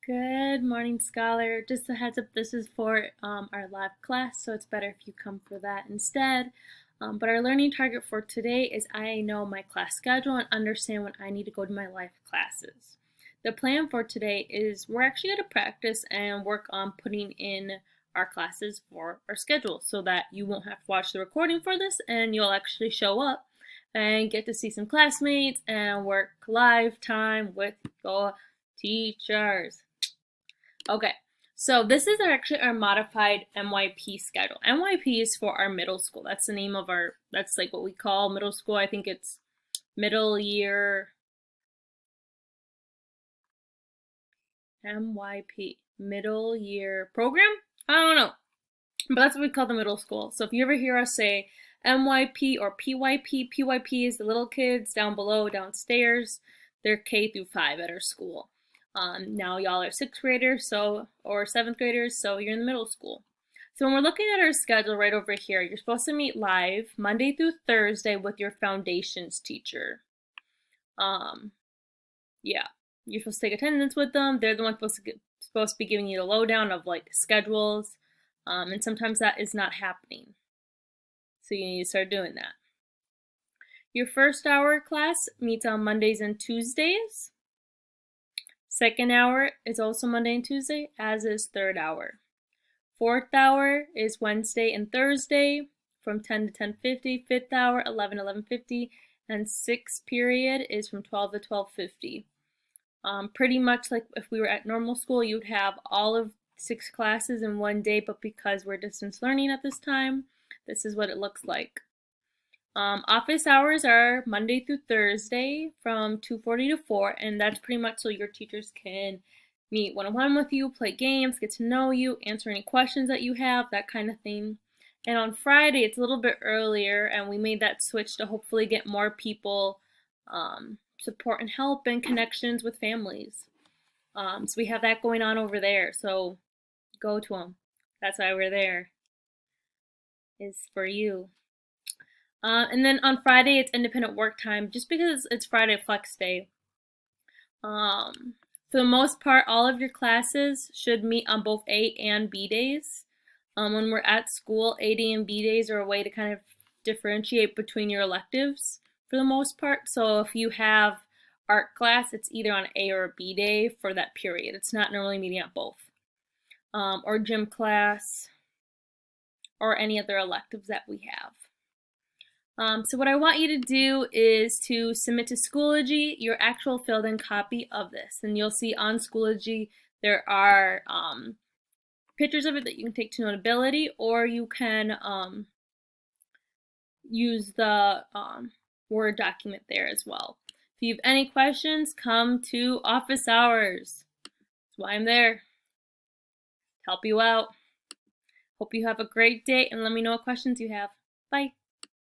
Good morning, Scholar. Just a heads up, this is for our live class, so it's better if you come for that instead. But our learning target for today is I know my class schedule and understand when I need to go to my live classes. The plan for today is we're actually going to practice and work on putting in our classes for our schedule so that you won't have to watch the recording for this and you'll actually show up and get to see some classmates and work live time with your teachers. Okay, so this is actually our modified MYP schedule. MYP is for our middle school. That's the name of that's like what we call middle school. I think it's middle year MYP, middle year program? I don't know, but that's what we call the middle school. So if you ever hear us say MYP or PYP, PYP is the little kids down below, downstairs. They're K through 5 at our school. Now y'all are 6th graders, or 7th graders, so you're in the middle school. So when we're looking at our schedule right over here, you're supposed to meet live Monday through Thursday with your foundations teacher. Yeah, you're supposed to take attendance with them. They're the ones supposed to be giving you the lowdown of like schedules, and sometimes that is not happening. So you need to start doing that. Your first hour class meets on Mondays and Tuesdays. Second hour is also Monday and Tuesday, as is third hour. Fourth hour is Wednesday and Thursday from 10 to 10:50. Fifth hour, 11 to 11:50. And sixth period is from 12 to 12:50. Pretty much like if we were at normal school, you'd have all of 6 classes in one day, but because we're distance learning at this time, this is what it looks like. Office hours are Monday through Thursday from 2:40 to 4, and that's pretty much so your teachers can meet one-on-one with you, play games, get to know you, answer any questions that you have, that kind of thing. And on Friday, it's a little bit earlier, and we made that switch to hopefully get more people support and help and connections with families. So we have that going on over there, so go to them. That's why we're there, is for you. And then on Friday, it's independent work time, just because it's Friday flex day. For the most part, all of your classes should meet on both A and B days. When we're at school, A day and B days are a way to kind of differentiate between your electives for the most part. So if you have art class, it's either on A or a B day for that period. It's not normally meeting at both. Or gym class, or any other electives that we have. So what I want you to do is to submit to Schoology your actual filled in copy of this. And you'll see on Schoology there are pictures of it that you can take to Notability, or you can use the Word document there as well. If you have any questions, come to office hours. That's why I'm there, to help you out. Hope you have a great day, and let me know what questions you have. Bye.